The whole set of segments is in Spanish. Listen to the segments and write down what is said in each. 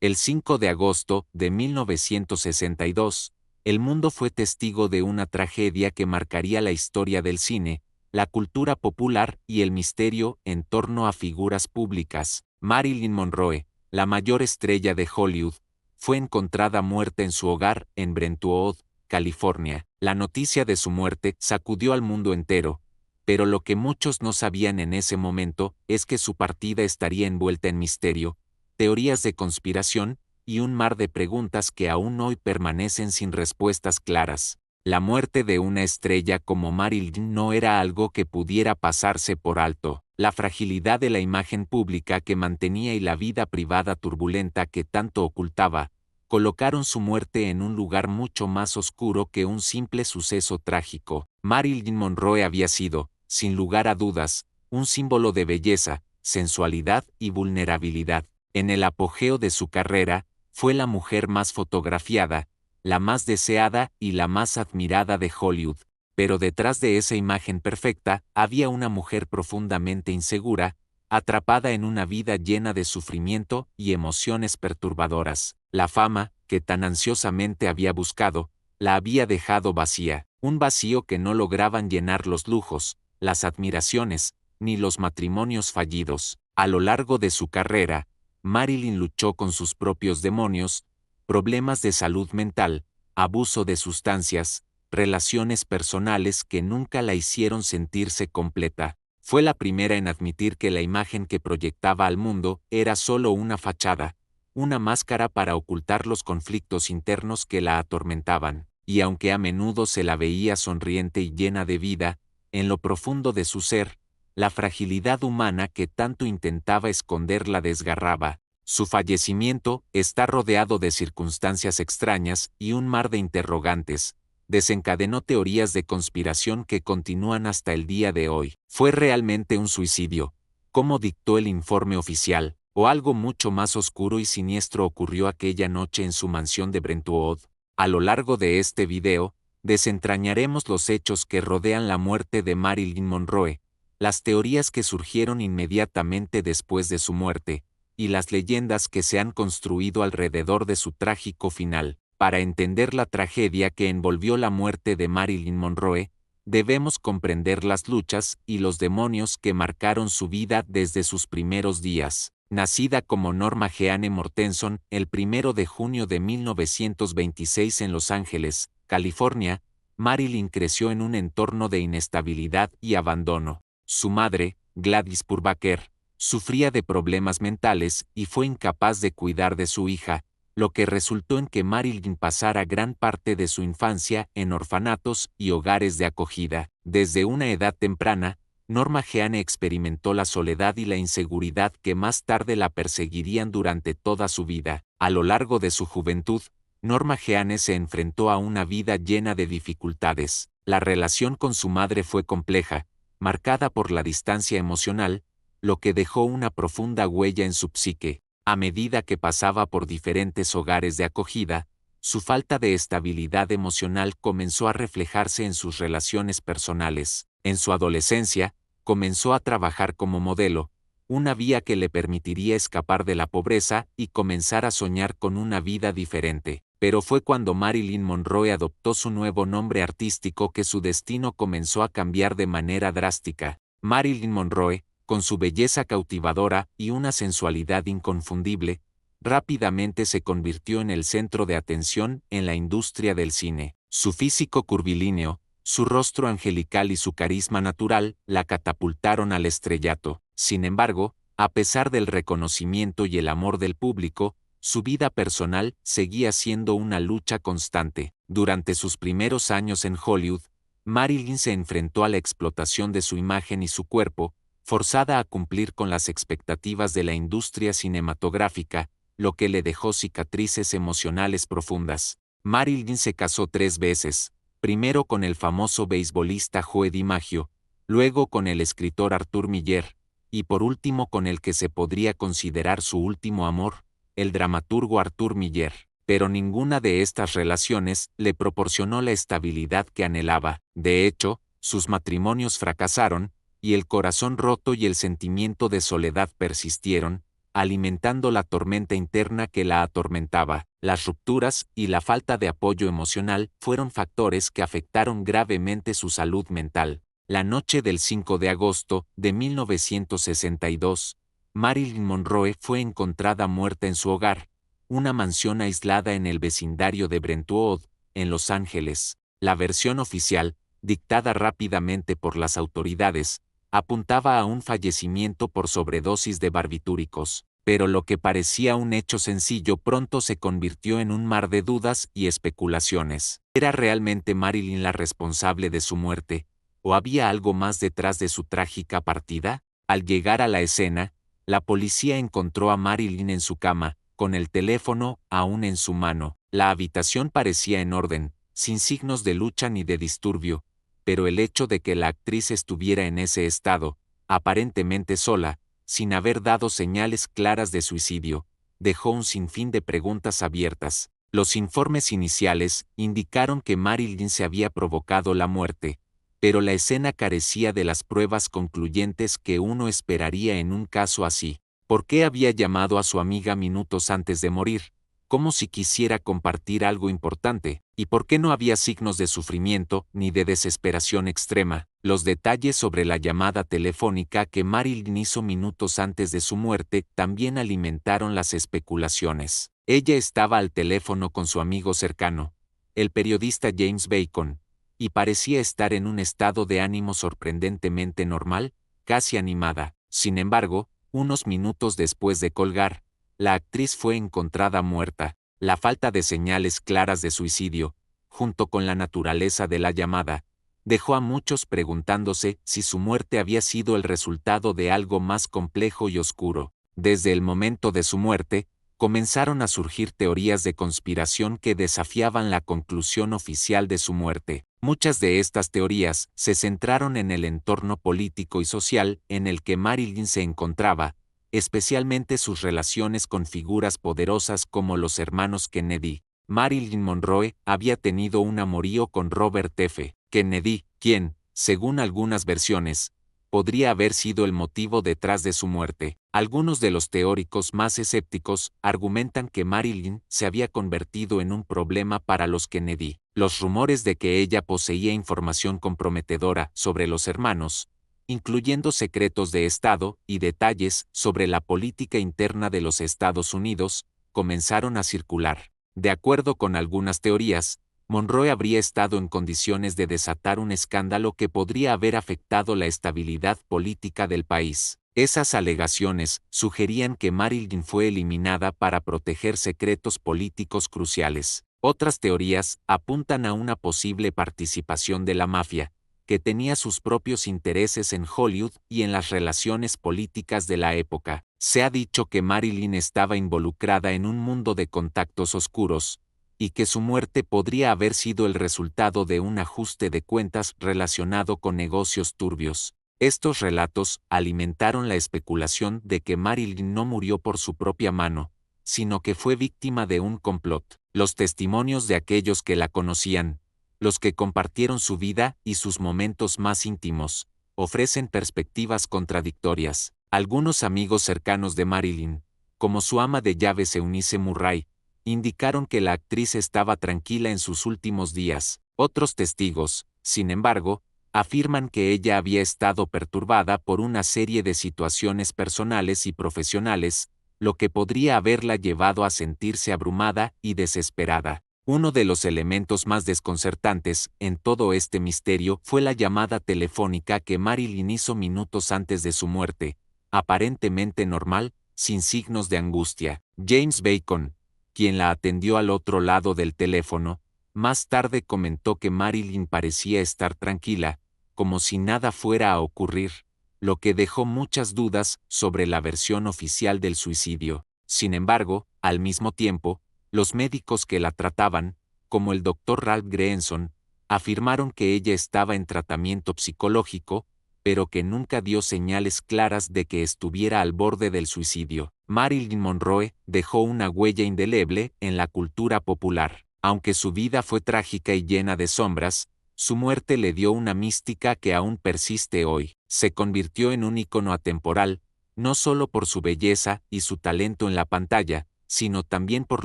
El 5 de agosto de 1962, el mundo fue testigo de una tragedia que marcaría la historia del cine, la cultura popular y el misterio en torno a figuras públicas. Marilyn Monroe, la mayor estrella de Hollywood, fue encontrada muerta en su hogar en Brentwood, California. La noticia de su muerte sacudió al mundo entero, pero lo que muchos no sabían en ese momento es que su partida estaría envuelta en misterio, teorías de conspiración y un mar de preguntas que aún hoy permanecen sin respuestas claras. La muerte de una estrella como Marilyn no era algo que pudiera pasarse por alto. La fragilidad de la imagen pública que mantenía y la vida privada turbulenta que tanto ocultaba, colocaron su muerte en un lugar mucho más oscuro que un simple suceso trágico. Marilyn Monroe había sido, sin lugar a dudas, un símbolo de belleza, sensualidad y vulnerabilidad. En el apogeo de su carrera, fue la mujer más fotografiada, la más deseada y la más admirada de Hollywood. Pero detrás de esa imagen perfecta había una mujer profundamente insegura, atrapada en una vida llena de sufrimiento y emociones perturbadoras. La fama, que tan ansiosamente había buscado, la había dejado vacía, un vacío que no lograban llenar los lujos, las admiraciones, ni los matrimonios fallidos. A lo largo de su carrera, Marilyn luchó con sus propios demonios, problemas de salud mental, abuso de sustancias, relaciones personales que nunca la hicieron sentirse completa. Fue la primera en admitir que la imagen que proyectaba al mundo era solo una fachada, una máscara para ocultar los conflictos internos que la atormentaban, y aunque a menudo se la veía sonriente y llena de vida, en lo profundo de su ser, la fragilidad humana que tanto intentaba esconder la desgarraba. Su fallecimiento está rodeado de circunstancias extrañas y un mar de interrogantes. Desencadenó teorías de conspiración que continúan hasta el día de hoy. ¿Fue realmente un suicidio, como dictó el informe oficial, o algo mucho más oscuro y siniestro ocurrió aquella noche en su mansión de Brentwood? A lo largo de este video, desentrañaremos los hechos que rodean la muerte de Marilyn Monroe, las teorías que surgieron inmediatamente después de su muerte, y las leyendas que se han construido alrededor de su trágico final. Para entender la tragedia que envolvió la muerte de Marilyn Monroe, debemos comprender las luchas y los demonios que marcaron su vida desde sus primeros días. Nacida como Norma Jeanne Mortenson el 1 de junio de 1926 en Los Ángeles, California, Marilyn creció en un entorno de inestabilidad y abandono. Su madre, Gladys Purbacher, sufría de problemas mentales y fue incapaz de cuidar de su hija, lo que resultó en que Marilyn pasara gran parte de su infancia en orfanatos y hogares de acogida. Desde una edad temprana, Norma Jeanne experimentó la soledad y la inseguridad que más tarde la perseguirían durante toda su vida. A lo largo de su juventud, Norma Jeanne se enfrentó a una vida llena de dificultades. La relación con su madre fue compleja, marcada por la distancia emocional, lo que dejó una profunda huella en su psique. A medida que pasaba por diferentes hogares de acogida, su falta de estabilidad emocional comenzó a reflejarse en sus relaciones personales. En su adolescencia, comenzó a trabajar como modelo, una vía que le permitiría escapar de la pobreza y comenzar a soñar con una vida diferente. Pero fue cuando Marilyn Monroe adoptó su nuevo nombre artístico que su destino comenzó a cambiar de manera drástica. Marilyn Monroe, con su belleza cautivadora y una sensualidad inconfundible, rápidamente se convirtió en el centro de atención en la industria del cine. Su físico curvilíneo, su rostro angelical y su carisma natural la catapultaron al estrellato. Sin embargo, a pesar del reconocimiento y el amor del público, su vida personal seguía siendo una lucha constante. Durante sus primeros años en Hollywood, Marilyn se enfrentó a la explotación de su imagen y su cuerpo, forzada a cumplir con las expectativas de la industria cinematográfica, lo que le dejó cicatrices emocionales profundas. Marilyn se casó 3 veces, primero con el famoso beisbolista Joe DiMaggio, luego con el escritor Arthur Miller, y por último con el que se podría considerar su último amor, el dramaturgo Arthur Miller. Pero ninguna de estas relaciones le proporcionó la estabilidad que anhelaba. De hecho, sus matrimonios fracasaron, y el corazón roto y el sentimiento de soledad persistieron, alimentando la tormenta interna que la atormentaba. Las rupturas y la falta de apoyo emocional fueron factores que afectaron gravemente su salud mental. La noche del 5 de agosto de 1962, Marilyn Monroe fue encontrada muerta en su hogar, una mansión aislada en el vecindario de Brentwood, en Los Ángeles. La versión oficial, dictada rápidamente por las autoridades, apuntaba a un fallecimiento por sobredosis de barbitúricos, pero lo que parecía un hecho sencillo pronto se convirtió en un mar de dudas y especulaciones. ¿Era realmente Marilyn la responsable de su muerte, o había algo más detrás de su trágica partida? Al llegar a la escena, la policía encontró a Marilyn en su cama, con el teléfono aún en su mano. La habitación parecía en orden, sin signos de lucha ni de disturbio, pero el hecho de que la actriz estuviera en ese estado, aparentemente sola, sin haber dado señales claras de suicidio, dejó un sinfín de preguntas abiertas. Los informes iniciales indicaron que Marilyn se había provocado la muerte, pero la escena carecía de las pruebas concluyentes que uno esperaría en un caso así. ¿Por qué había llamado a su amiga minutos antes de morir? Como si quisiera compartir algo importante, y por qué no había signos de sufrimiento ni de desesperación extrema. Los detalles sobre la llamada telefónica que Marilyn hizo minutos antes de su muerte también alimentaron las especulaciones. Ella estaba al teléfono con su amigo cercano, el periodista James Bacon, y parecía estar en un estado de ánimo sorprendentemente normal, casi animada. Sin embargo, unos minutos después de colgar, la actriz fue encontrada muerta. La falta de señales claras de suicidio, junto con la naturaleza de la llamada, dejó a muchos preguntándose si su muerte había sido el resultado de algo más complejo y oscuro. Desde el momento de su muerte, comenzaron a surgir teorías de conspiración que desafiaban la conclusión oficial de su muerte. Muchas de estas teorías se centraron en el entorno político y social en el que Marilyn se encontraba, especialmente sus relaciones con figuras poderosas como los hermanos Kennedy. Marilyn Monroe había tenido un amorío con Robert F. Kennedy, quien, según algunas versiones, podría haber sido el motivo detrás de su muerte. Algunos de los teóricos más escépticos argumentan que Marilyn se había convertido en un problema para los Kennedy. Los rumores de que ella poseía información comprometedora sobre los hermanos, incluyendo secretos de Estado y detalles sobre la política interna de los Estados Unidos, comenzaron a circular. De acuerdo con algunas teorías, Monroe habría estado en condiciones de desatar un escándalo que podría haber afectado la estabilidad política del país. Esas alegaciones sugerían que Marilyn fue eliminada para proteger secretos políticos cruciales. Otras teorías apuntan a una posible participación de la mafia, que tenía sus propios intereses en Hollywood y en las relaciones políticas de la época. Se ha dicho que Marilyn estaba involucrada en un mundo de contactos oscuros, y que su muerte podría haber sido el resultado de un ajuste de cuentas relacionado con negocios turbios. Estos relatos alimentaron la especulación de que Marilyn no murió por su propia mano, sino que fue víctima de un complot. Los testimonios de aquellos que la conocían, los que compartieron su vida y sus momentos más íntimos, ofrecen perspectivas contradictorias. Algunos amigos cercanos de Marilyn, como su ama de llaves Eunice Murray, indicaron que la actriz estaba tranquila en sus últimos días. Otros testigos, sin embargo, afirman que ella había estado perturbada por una serie de situaciones personales y profesionales, lo que podría haberla llevado a sentirse abrumada y desesperada. Uno de los elementos más desconcertantes en todo este misterio fue la llamada telefónica que Marilyn hizo minutos antes de su muerte, aparentemente normal, sin signos de angustia. James Bacon, quien la atendió al otro lado del teléfono, más tarde comentó que Marilyn parecía estar tranquila, como si nada fuera a ocurrir, lo que dejó muchas dudas sobre la versión oficial del suicidio. Sin embargo, al mismo tiempo, los médicos que la trataban, como el Dr. Ralph Greenson, afirmaron que ella estaba en tratamiento psicológico, pero que nunca dio señales claras de que estuviera al borde del suicidio. Marilyn Monroe dejó una huella indeleble en la cultura popular. Aunque su vida fue trágica y llena de sombras, su muerte le dio una mística que aún persiste hoy. Se convirtió en un ícono atemporal, no solo por su belleza y su talento en la pantalla, sino también por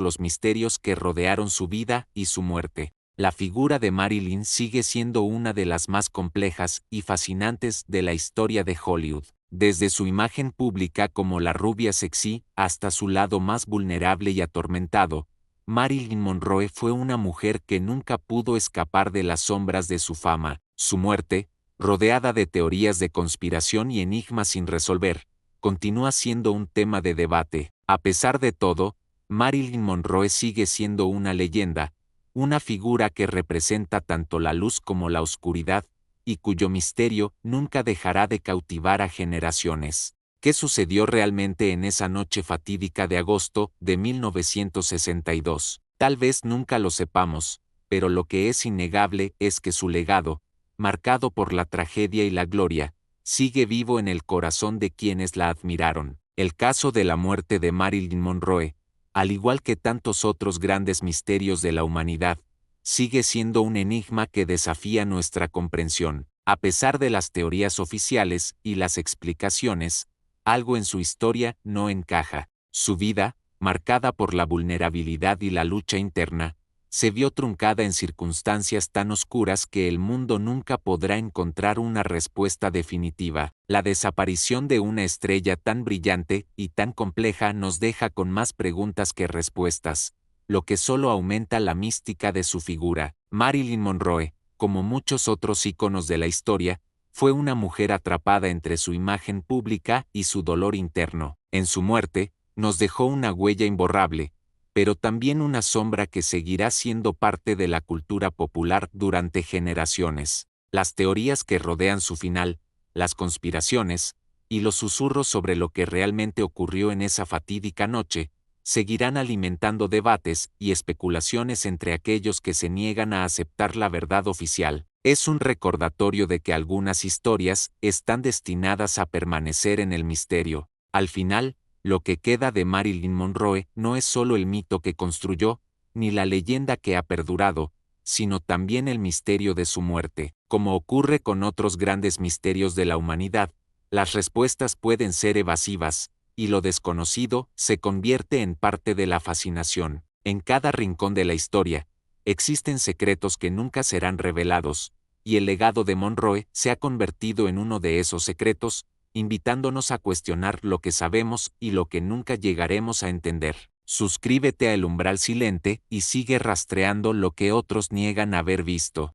los misterios que rodearon su vida y su muerte. La figura de Marilyn sigue siendo una de las más complejas y fascinantes de la historia de Hollywood. Desde su imagen pública como la rubia sexy hasta su lado más vulnerable y atormentado, Marilyn Monroe fue una mujer que nunca pudo escapar de las sombras de su fama. Su muerte, rodeada de teorías de conspiración y enigmas sin resolver, continúa siendo un tema de debate. A pesar de todo, Marilyn Monroe sigue siendo una leyenda, una figura que representa tanto la luz como la oscuridad, y cuyo misterio nunca dejará de cautivar a generaciones. ¿Qué sucedió realmente en esa noche fatídica de agosto de 1962? Tal vez nunca lo sepamos, pero lo que es innegable es que su legado, marcado por la tragedia y la gloria, sigue vivo en el corazón de quienes la admiraron. El caso de la muerte de Marilyn Monroe, al igual que tantos otros grandes misterios de la humanidad, sigue siendo un enigma que desafía nuestra comprensión. A pesar de las teorías oficiales y las explicaciones, algo en su historia no encaja. Su vida, marcada por la vulnerabilidad y la lucha interna, se vio truncada en circunstancias tan oscuras que el mundo nunca podrá encontrar una respuesta definitiva. La desaparición de una estrella tan brillante y tan compleja nos deja con más preguntas que respuestas, lo que solo aumenta la mística de su figura. Marilyn Monroe, como muchos otros íconos de la historia, fue una mujer atrapada entre su imagen pública y su dolor interno. En su muerte, nos dejó una huella imborrable, pero también una sombra que seguirá siendo parte de la cultura popular durante generaciones. Las teorías que rodean su final, las conspiraciones, y los susurros sobre lo que realmente ocurrió en esa fatídica noche, seguirán alimentando debates y especulaciones entre aquellos que se niegan a aceptar la verdad oficial. Es un recordatorio de que algunas historias están destinadas a permanecer en el misterio. Al final, lo que queda de Marilyn Monroe no es solo el mito que construyó, ni la leyenda que ha perdurado, sino también el misterio de su muerte. Como ocurre con otros grandes misterios de la humanidad, las respuestas pueden ser evasivas, y lo desconocido se convierte en parte de la fascinación. En cada rincón de la historia, existen secretos que nunca serán revelados, y el legado de Monroe se ha convertido en uno de esos secretos, invitándonos a cuestionar lo que sabemos y lo que nunca llegaremos a entender. Suscríbete a El Umbral Silente y sigue rastreando lo que otros niegan haber visto.